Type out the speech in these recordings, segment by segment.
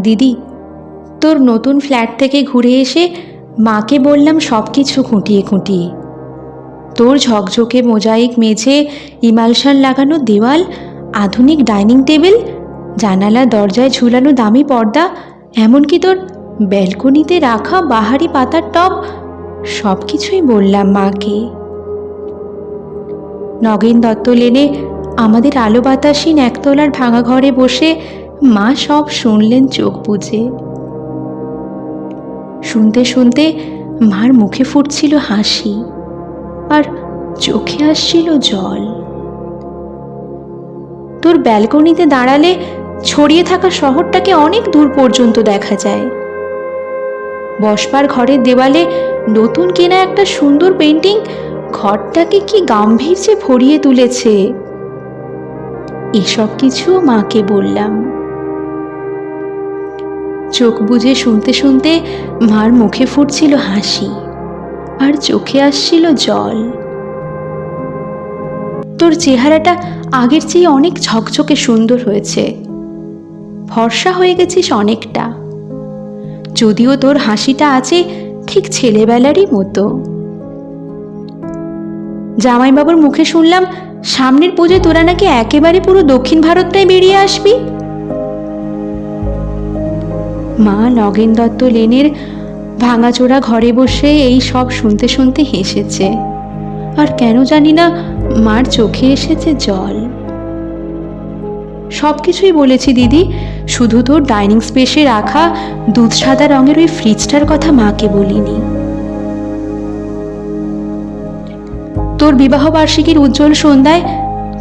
দিদি, তোর নতুন ফ্ল্যাট থেকে ঘুরে এসে মাকে বললাম সব কিছু খুঁটিয়ে খুঁটিয়ে। তোর ঝকঝকে মোজাইক মেঝে, ইমালশান লাগানো দেওয়াল, আধুনিক ডাইনিং টেবিল, জানালা দরজায় ঝুলানো দামি পর্দা, এমনকি তোর ব্যালকনিতে রাখা বাহারি পাতার টব, সব কিছুই বললাম মাকে। নগেন দত্ত লেনে আমাদের আলো বাতাসহীন একতলার ভাঙা ঘরে বসে মা সব শুনলেন চোখ বুজে। শুনতে শুনতে মার মুখে ফুটছিল হাসি, আর চোখে আসছিল জল। তোর ব্যালকনিতে দাঁড়ালে ছড়িয়ে থাকা শহরটাকে অনেক দূর পর্যন্ত দেখা যায়। বসবার ঘরের দেওয়ালে নতুন কেনা একটা সুন্দর পেন্টিং ঘরটাকে কি গাম্ভীর্যে ভরিয়ে তুলেছে। এসব কিছু মাকে বললাম। চোখ বুজে শুনতে শুনতে মার মুখে ফুটছিল হাসি, আর চোখে আসছিল জল। তোর চেহারাটা আগের চেয়ে অনেক ঝকঝকে সুন্দর হয়েছে, ফর্সা হয়ে গেছিস অনেকটা। যদিও তোর হাসিটা আছে ঠিক ছেলেবেলারই মতো। জামাইবাবুর মুখে শুনলাম সামনের পুজোয় তোরা নাকি একেবারে পুরো দক্ষিণ ভারতটাই বেরিয়ে আসবি। মা নগেন দত্ত লেনের ভাঙাচোরা ঘরে বসে এই সব শুনতে শুনতে হেসেছে, আর কেন জানি না মার চোখে এসেছে জল। সব কিছুই বলেছি দিদি, শুধু তোর ডাইনিং স্পেসে রাখা দুধ সাদা রঙের ওই ফ্রিজটার কথা মাকে বলিনি। তোর বিবাহ বার্ষিকীর উজ্জ্বল সন্ধ্যায়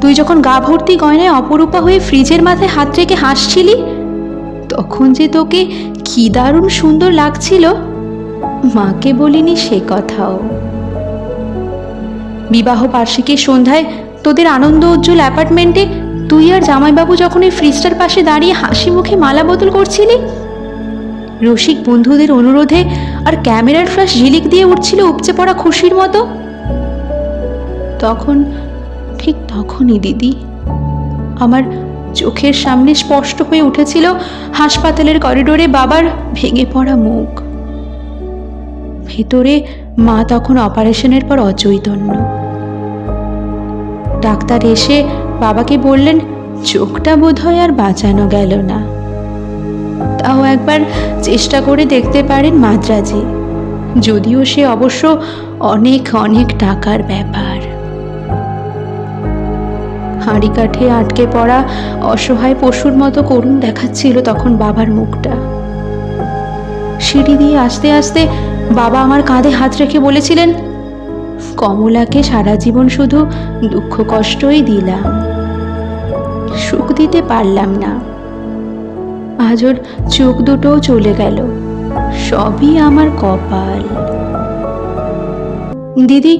তুই যখন গা ভর্তি গয়নায় অপরূপা হয়ে ফ্রিজের মাথায় হাত রেখে হাসছিলি, তখন যে তোকে কি দারুণ সুন্দর লাগছিল, মাকে বলিনি সে কথাও। বিবাহ বার্ষিকীর সন্ধ্যায় তোদের আনন্দ উজ্জ্বল অ্যাপার্টমেন্টে তুই আর জামাইবাবু যখন এই ফ্রিজটার পাশে দাঁড়িয়ে হাসি মুখে মালা বদল করছিলি, রসিক বন্ধুদের অনুরোধে আর ক্যামেরার ফ্ল্যাশ ঝিলিক দিয়ে উঠছিল উপচে পড়া খুশির মতো, তখন ঠিক তখনই দিদি আমার চোখের সামনে স্পষ্ট হয়ে উঠেছিল হাসপাতালের করিডোরে বাবার ভেঙে পড়া মুখ। ভেতরে মা তখন অপারেশনের পর অচৈতন্য। ডাক্তার এসে বাবাকে বললেন চোখটা বোধহয় আর বাঁচানো গেল না, তাও একবার চেষ্টা করে দেখতে পারেন মাদ্রাজে, যদিও সে অবশ্য অনেক অনেক টাকার ব্যাপার। হাঁড়ি কাঠে আটকে পড়া অসহায় পশুর মতো করুণ দেখাচ্ছিল তখন বাবার মুখটা। সিঁড়ি দিয়ে আস্তে আস্তে বাবা আমার কাঁধে হাত রেখে বলেছিলেন, কমলাকে সারা জীবন শুধু দুঃখ কষ্টই দিলাম, সুখ দিতে পারলাম না। আজ ওর চোখ দুটোও চলে গেল, সবই আমার কপাল। দিদি,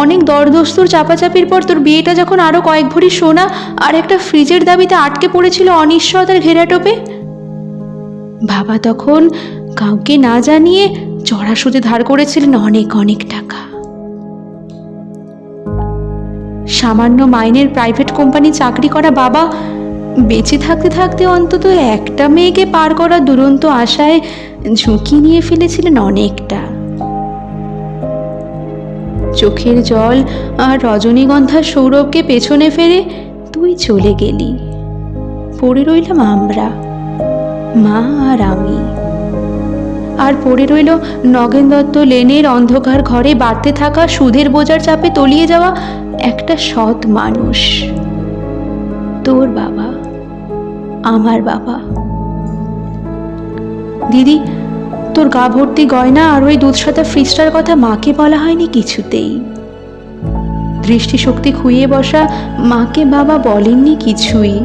অনেক দরদস্তুর চাপাচাপির পর তোর বিয়েটা যখন আরো কয়েক ভরি সোনা আর একটা ফ্রিজের দাবিতে আটকে পড়েছিল অনিশ্চয়তার ঘেরাটোপে, বাবা তখন কাউকে না জানিয়ে চড়া সুদে ধার করেছিলেন অনেক অনেক টাকা। সামান্য মাইনের প্রাইভেট কোম্পানি চাকরি করা বাবা বেঁচে থাকতে থাকতে অন্তত একটা মেয়েকে পার করা দুরন্ত আশায় ঝুঁকি নিয়ে ফেলেছিলেন অনেকটা। চোখের জল আর রজনীগন্ধার সৌরভকে পেছনে ফেলে তুই চলে গেলি, পড়ে রইলাম আমরা, মা আর আমি। আর পড়ে রইল নগেন দত্ত লেনের অন্ধকার ঘরে বাড়তে থাকা সুদের বোঝার চাপে তলিয়ে যাওয়া একটা সৎ মানুষ, তোর বাবা, আমার বাবা। দিদি, তোর গা ভর্তি গয়না আর ওই দুধসাদা ফ্রিজটার কথা মাকে বলা হয়নি কিছুতেই। দৃষ্টিশক্তি খুইয়ে বসা মাকে বাবা বলেননি কিছুই,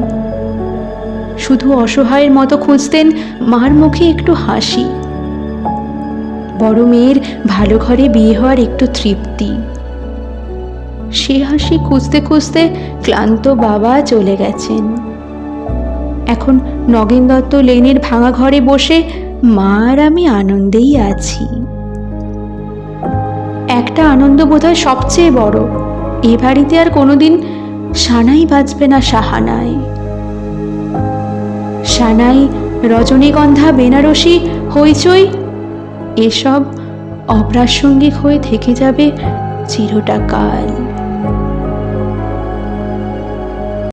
শুধু অসহায়ের মতো খুঁজতেন মার মুখে একটু হাসি, বড় মেয়ের ভালো ঘরে বিয়ে হওয়ার একটু তৃপ্তি। সে হাসি খুঁজতে খুঁজতে ক্লান্ত বাবা চলে গেছেন। এখন নগেন দত্ত লেনের ভাঙা ঘরে বসে মা আর আমি আনন্দেই আছি। একটা আনন্দ বোধহয় সবচেয়ে বড়, এ বাড়িতে আর কোনোদিন সানাই বাজবে না সাহানায়। সানাই রজনীগন্ধা, বেনারসি, হইচই এসব অপ্রাসঙ্গিক হয়ে থেকে যাবে চিরটা কাল।